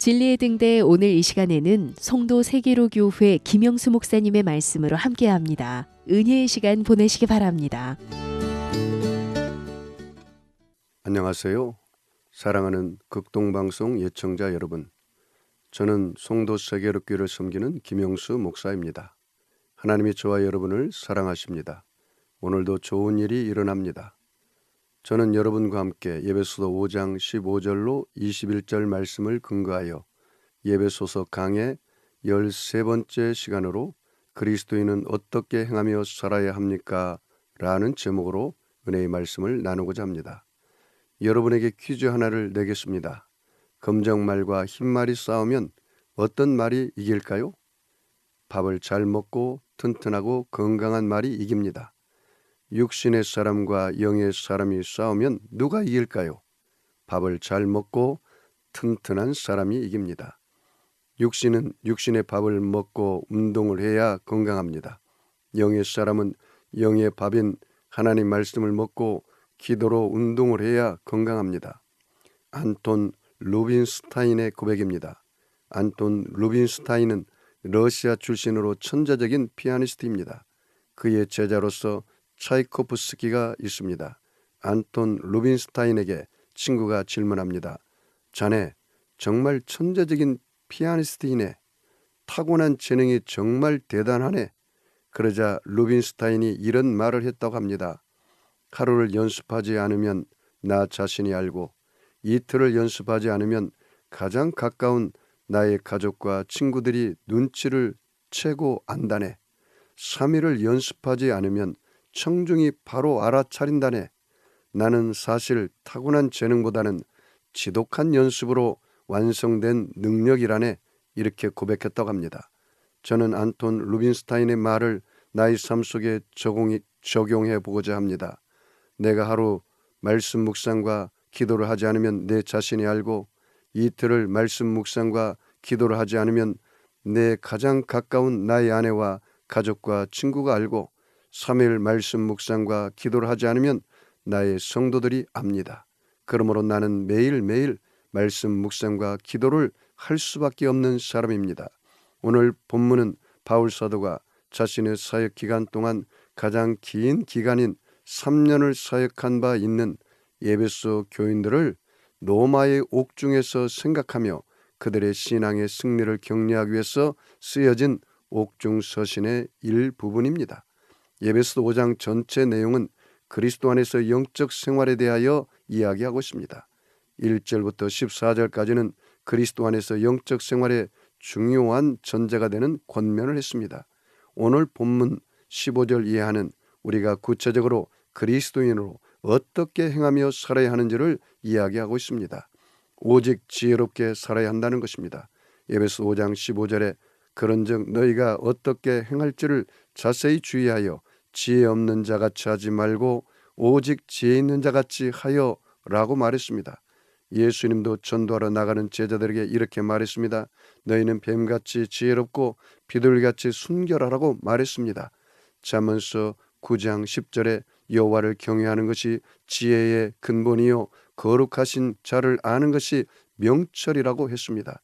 진리의 등대 오늘 이 시간에는 송도 세계로교회 김영수 목사님의 말씀으로 함께합니다. 은혜의 시간 보내시기 바랍니다. 안녕하세요. 사랑하는 극동방송 예청자 여러분. 저는 송도 세계로교회를 섬기는 김영수 목사입니다. 하나님이 저와 여러분을 사랑하십니다. 오늘도 좋은 일이 일어납니다. 저는 여러분과 함께 예배소서 5장 15절로 21절 말씀을 근거하여 예배소서 강의 13번째 시간으로 그리스도인은 어떻게 행하며 살아야 합니까? 라는 제목으로 은혜의 말씀을 나누고자 합니다. 여러분에게 퀴즈 하나를 내겠습니다. 검정말과 흰말이 싸우면 어떤 말이 이길까요? 밥을 잘 먹고 튼튼하고 건강한 말이 이깁니다. 육신의 사람과 영의 사람이 싸우면 누가 이길까요? 밥을 잘 먹고 튼튼한 사람이 이깁니다. 육신은 육신의 밥을 먹고 운동을 해야 건강합니다. 영의 사람은 영의 밥인 하나님 말씀을 먹고 기도로 운동을 해야 건강합니다. 안톤 루빈스타인의 고백입니다. 안톤 루빈스타인은 러시아 출신으로 천재적인 피아니스트입니다. 그의 제자로서 차이코프스키가 있습니다. 안톤 루빈스타인에게 친구가 질문합니다. 자네 정말 천재적인 피아니스트이네. 타고난 재능이 정말 대단하네. 그러자 루빈스타인이 이런 말을 했다고 합니다. 하루를 연습하지 않으면 나 자신이 알고 이틀을 연습하지 않으면 가장 가까운 나의 가족과 친구들이 눈치를 채고 안다네. 3일을 연습하지 않으면 청중이 바로 알아차린다네. 나는 사실 타고난 재능보다는 지독한 연습으로 완성된 능력이라네. 이렇게 고백했다고 합니다. 저는 안톤 루빈스타인의 말을 나의 삶 속에 적용해 보고자 합니다. 내가 하루 말씀 묵상과 기도를 하지 않으면 내 자신이 알고 이틀을 말씀 묵상과 기도를 하지 않으면 내 가장 가까운 나의 아내와 가족과 친구가 알고 3일 말씀 묵상과 기도를 하지 않으면 나의 성도들이 압니다. 그러므로 나는 매일매일 말씀 묵상과 기도를 할 수밖에 없는 사람입니다. 오늘 본문은 바울 사도가 자신의 사역 기간 동안 가장 긴 기간인 3년을 사역한 바 있는 에베소 교인들을 로마의 옥중에서 생각하며 그들의 신앙의 승리를 격려하기 위해서 쓰여진 옥중 서신의 일부분입니다. 에베소 5장 전체 내용은 그리스도 안에서 영적 생활에 대하여 이야기하고 있습니다. 1절부터 14절까지는 그리스도 안에서 영적 생활의 중요한 전제가 되는 권면을 했습니다. 오늘 본문 15절 이하는 우리가 구체적으로 그리스도인으로 어떻게 행하며 살아야 하는지를 이야기하고 있습니다. 오직 지혜롭게 살아야 한다는 것입니다. 에베소 5장 15절에 그런즉 너희가 어떻게 행할지를 자세히 주의하여 지혜 없는 자같이 하지 말고 오직 지혜 있는 자같이 하여 라고 말했습니다. 예수님도 전도하러 나가는 제자들에게 이렇게 말했습니다. 너희는 뱀같이 지혜롭고 비둘기같이 순결하라고 말했습니다. 잠언서 9장 10절에 여호와를 경외하는 것이 지혜의 근본이요 거룩하신 자를 아는 것이 명철이라고 했습니다.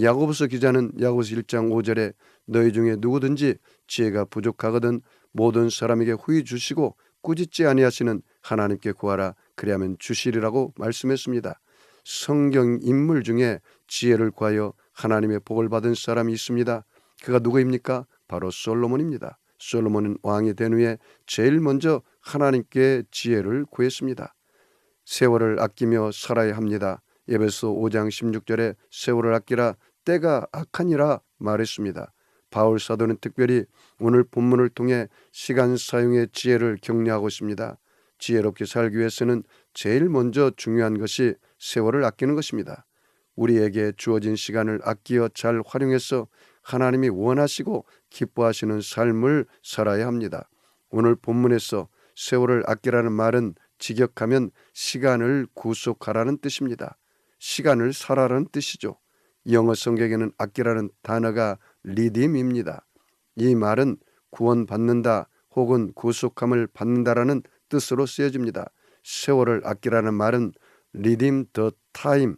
야고보서 기자는 야고보서 1장 5절에 너희 중에 누구든지 지혜가 부족하거든 모든 사람에게 후히 주시고 꾸짖지 아니하시는 하나님께 구하라 그리하면 주시리라고 말씀했습니다. 성경 인물 중에 지혜를 구하여 하나님의 복을 받은 사람이 있습니다. 그가 누구입니까? 바로 솔로몬입니다. 솔로몬은 왕이 된 후에 제일 먼저 하나님께 지혜를 구했습니다. 세월을 아끼며 살아야 합니다. 에베소 5장 16절에 세월을 아끼라 때가 악하니라 말했습니다. 바울 사도는 특별히 오늘 본문을 통해 시간 사용의 지혜를 격려하고 있습니다. 지혜롭게 살기 위해서는 제일 먼저 중요한 것이 세월을 아끼는 것입니다. 우리에게 주어진 시간을 아끼어 잘 활용해서 하나님이 원하시고 기뻐하시는 삶을 살아야 합니다. 오늘 본문에서 세월을 아끼라는 말은 직역하면 시간을 구속하라는 뜻입니다. 시간을 살아라는 뜻이죠. 영어 성경에는 아끼라는 단어가 리딤입니다. 이 말은 구원받는다 혹은 구속함을 받는다라는 뜻으로 쓰여집니다. 세월을 아끼라는 말은 redeem the time,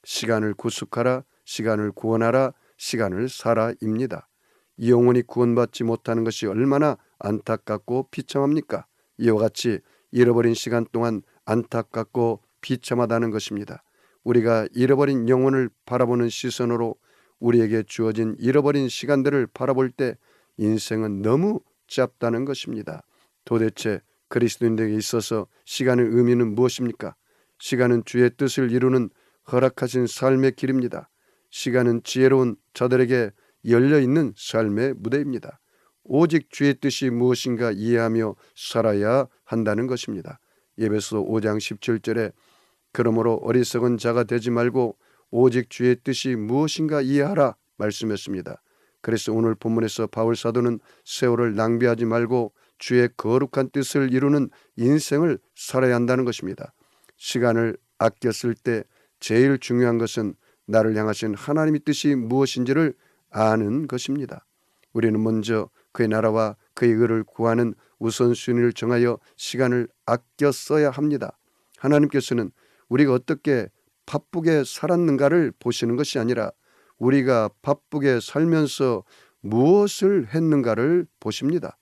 시간을 구속하라, 시간을 구원하라, 시간을 사라입니다. 영원히 구원받지 못하는 것이 얼마나 안타깝고 비참합니까? 이와 같이 잃어버린 시간 동안 안타깝고 비참하다는 것입니다. 우리가 잃어버린 영혼을 바라보는 시선으로 우리에게 주어진 잃어버린 시간들을 바라볼 때 인생은 너무 짧다는 것입니다. 도대체 그리스도인에게 있어서 시간의 의미는 무엇입니까? 시간은 주의 뜻을 이루는 허락하신 삶의 길입니다. 시간은 지혜로운 자들에게 열려있는 삶의 무대입니다. 오직 주의 뜻이 무엇인가 이해하며 살아야 한다는 것입니다. 에베소 5장 17절에 그러므로 어리석은 자가 되지 말고 오직 주의 뜻이 무엇인가 이해하라 말씀했습니다. 그래서 오늘 본문에서 바울 사도는 세월을 낭비하지 말고 주의 거룩한 뜻을 이루는 인생을 살아야 한다는 것입니다. 시간을 아껴 쓸 때 제일 중요한 것은 나를 향하신 하나님의 뜻이 무엇인지를 아는 것입니다. 우리는 먼저 그의 나라와 그의 의를 구하는 우선순위를 정하여 시간을 아껴 써야 합니다. 하나님께서는 우리가 어떻게 바쁘게 살았는가를 보시는 것이 아니라 우리가 바쁘게 살면서 무엇을 했는가를 보십니다.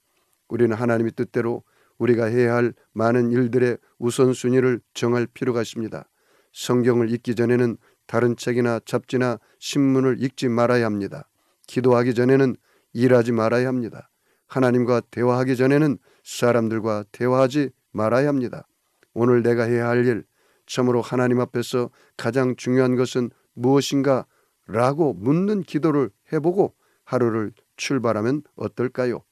우리는 하나님의 뜻대로 우리가 해야 할 많은 일들의 우선순위를 정할 필요가 있습니다. 성경을 읽기 전에는 다른 책이나 잡지나 신문을 읽지 말아야 합니다. 기도하기 전에는 일하지 말아야 합니다. 하나님과 대화하기 전에는 사람들과 대화하지 말아야 합니다. 오늘 내가 해야 할 일, 참으로 하나님 앞에서 가장 중요한 것은 무엇인가? 라고 묻는 기도를 해보고 하루를 출발하면 어떨까요?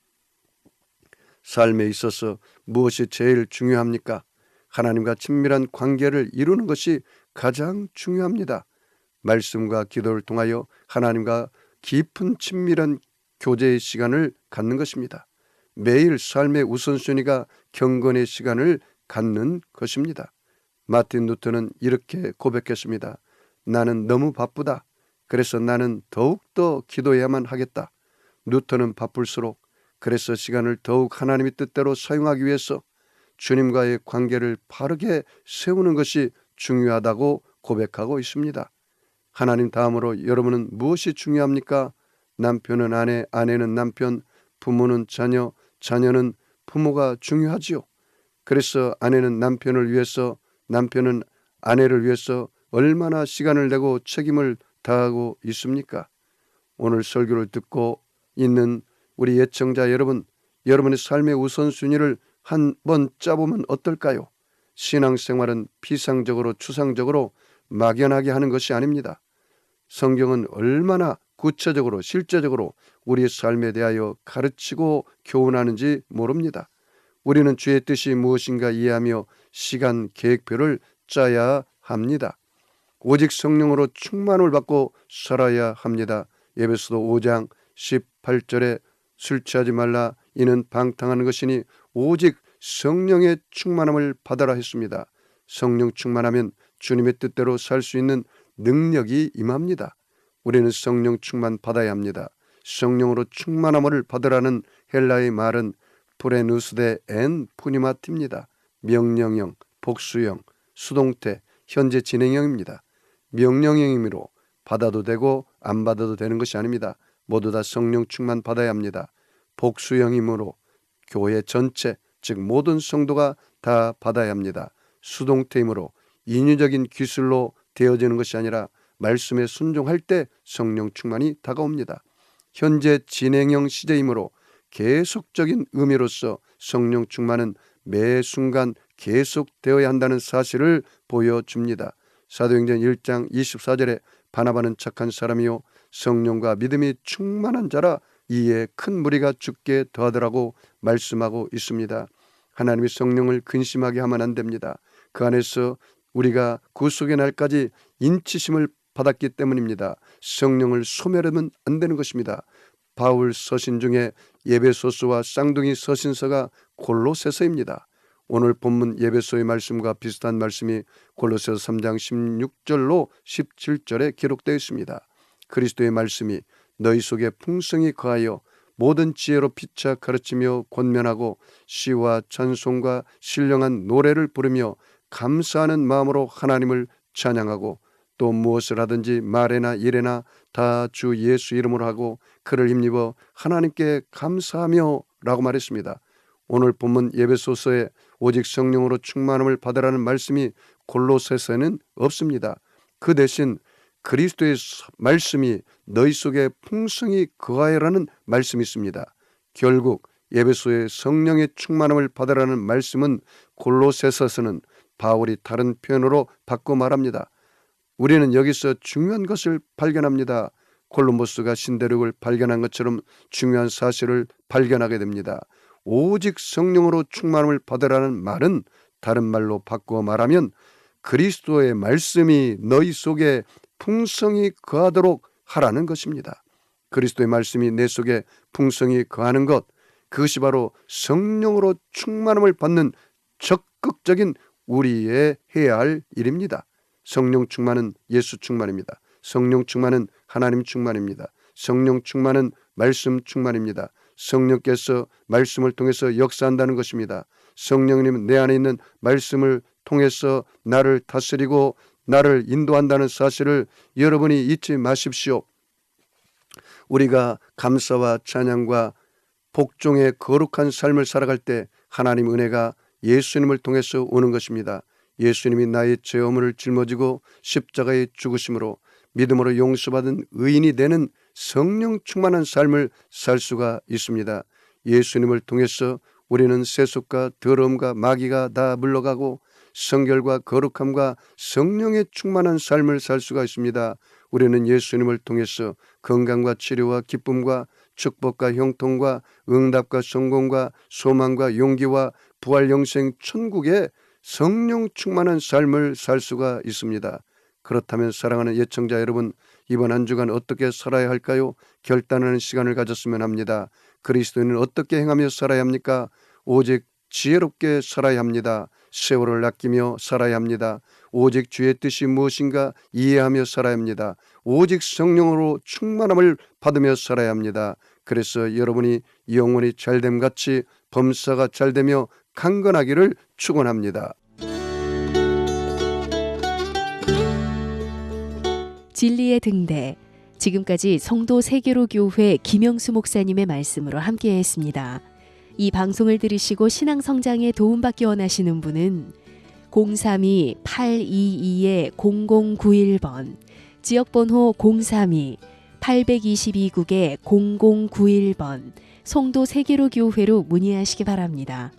삶에 있어서 무엇이 제일 중요합니까? 하나님과 친밀한 관계를 이루는 것이 가장 중요합니다. 말씀과 기도를 통하여 하나님과 깊은 친밀한 교제의 시간을 갖는 것입니다. 매일 삶의 우선순위가 경건의 시간을 갖는 것입니다. 마틴 루터는 이렇게 고백했습니다. 나는 너무 바쁘다. 그래서 나는 더욱더 기도해야만 하겠다. 루터는 바쁠수록 그래서 시간을 더욱 하나님의 뜻대로 사용하기 위해서 주님과의 관계를 바르게 세우는 것이 중요하다고 고백하고 있습니다. 하나님 다음으로 여러분은 무엇이 중요합니까? 남편은 아내, 아내는 남편, 부모는 자녀, 자녀는 부모가 중요하지요. 그래서 아내는 남편을 위해서, 남편은 아내를 위해서 얼마나 시간을 내고 책임을 다하고 있습니까? 오늘 설교를 듣고 있는 우리 애청자 여러분, 여러분의 삶의 우선순위를 한번 짜보면 어떨까요? 신앙생활은 피상적으로 추상적으로 막연하게 하는 것이 아닙니다. 성경은 얼마나 구체적으로 실제적으로 우리의 삶에 대하여 가르치고 교훈하는지 모릅니다. 우리는 주의 뜻이 무엇인가 이해하며 시간 계획표를 짜야 합니다. 오직 성령으로 충만을 받고 살아야 합니다. 에베소서 5장 18절에 술 취하지 말라 이는 방탕하는 것이니 오직 성령의 충만함을 받아라 했습니다. 성령 충만하면 주님의 뜻대로 살 수 있는 능력이 임합니다. 우리는 성령 충만 받아야 합니다. 성령으로 충만함을 받으라는 헬라의 말은 프레누스데 엔 푸니마티입니다. 명령형, 복수형, 수동태, 현재 진행형입니다. 명령형이므로 받아도 되고 안 받아도 되는 것이 아닙니다. 모두 다 성령 충만 받아야 합니다. 복수형이므로 교회 전체, 즉 모든 성도가 다 받아야 합니다. 수동태이므로 인위적인 기술로 되어지는 것이 아니라 말씀에 순종할 때 성령 충만이 다가옵니다. 현재 진행형 시제이므로 계속적인 의미로서 성령 충만은 매 순간 계속되어야 한다는 사실을 보여줍니다. 사도행전 1장 24절에 바나바는 착한 사람이요 성령과 믿음이 충만한 자라 이에 큰 무리가 죽게 더하더라고 말씀하고 있습니다. 하나님의 성령을 근심하게 하면 안 됩니다. 그 안에서 우리가 구속의 날까지 인치심을 받았기 때문입니다. 성령을 소멸하면 안 되는 것입니다. 바울 서신 중에 에베소서와 쌍둥이 서신서가 골로새서입니다. 오늘 본문 에베소의 말씀과 비슷한 말씀이 골로새서 3장 16절로 17절에 기록되어 있습니다. 그리스도의 말씀이 너희 속에 풍성히 거하여 모든 지혜로 피차 가르치며 권면하고 시와 찬송과 신령한 노래를 부르며 감사하는 마음으로 하나님을 찬양하고 또 무엇을 하든지 말에나 일에나 다 주 예수 이름으로 하고 그를 힘입어 하나님께 감사하며 라고 말했습니다. 오늘 본문 에베소서에 오직 성령으로 충만함을 받으라는 말씀이 골로새서에는 없습니다. 그 대신 그리스도의 말씀이 너희 속에 풍성히 거하여라는 말씀이 있습니다. 결국 에베소의 성령의 충만함을 받으라는 말씀은 골로새서서는 바울이 다른 표현으로 바꿔 말합니다. 우리는 여기서 중요한 것을 발견합니다. 콜럼버스가 신대륙을 발견한 것처럼 중요한 사실을 발견하게 됩니다. 오직 성령으로 충만함을 받으라는 말은 다른 말로 바꾸어 말하면 그리스도의 말씀이 너희 속에 풍성히 거하도록 하라는 것입니다. 그리스도의 말씀이 내 속에 풍성히 거하는 것, 그것이 바로 성령으로 충만함을 받는 적극적인 우리의 해야 할 일입니다. 성령 충만은 예수 충만입니다. 성령 충만은 하나님 충만입니다. 성령 충만은 말씀 충만입니다. 성령께서 말씀을 통해서 역사한다는 것입니다. 성령님은 내 안에 있는 말씀을 통해서 나를 다스리고 나를 인도한다는 사실을 여러분이 잊지 마십시오. 우리가 감사와 찬양과 복종의 거룩한 삶을 살아갈 때 하나님 은혜가 예수님을 통해서 오는 것입니다. 예수님이 나의 죄 허물을 짊어지고 십자가의 죽으심으로 믿음으로 용서받은 의인이 되는 성령 충만한 삶을 살 수가 있습니다. 예수님을 통해서 우리는 세속과 더러움과 마귀가 다 물러가고 성결과 거룩함과 성령의 충만한 삶을 살 수가 있습니다. 우리는 예수님을 통해서 건강과 치료와 기쁨과 축복과 형통과 응답과 성공과 소망과 용기와 부활 영생 천국의 성령 충만한 삶을 살 수가 있습니다. 그렇다면 사랑하는 예청자 여러분, 이번 한 주간 어떻게 살아야 할까요? 결단하는 시간을 가졌으면 합니다. 그리스도인은 어떻게 행하며 살아야 합니까? 오직 지혜롭게 살아야 합니다. 세월을 아끼며 살아야 합니다. 오직 주의 뜻이 무엇인가 이해하며 살아야 합니다. 오직 성령으로 충만함을 받으며 살아야 합니다. 그래서 여러분이 영혼이 잘됨같이 범사가 잘되며 강건하기를 축원합니다. 진리의 등대, 지금까지 성도 세계로 교회 김영수 목사님의 말씀으로 함께했습니다. 이 방송을 들으시고 신앙 성장에 도움받기 원하시는 분은 032-822-0091번, 지역번호 032-822국에 0091번, 성도 세계로 교회로 문의하시기 바랍니다.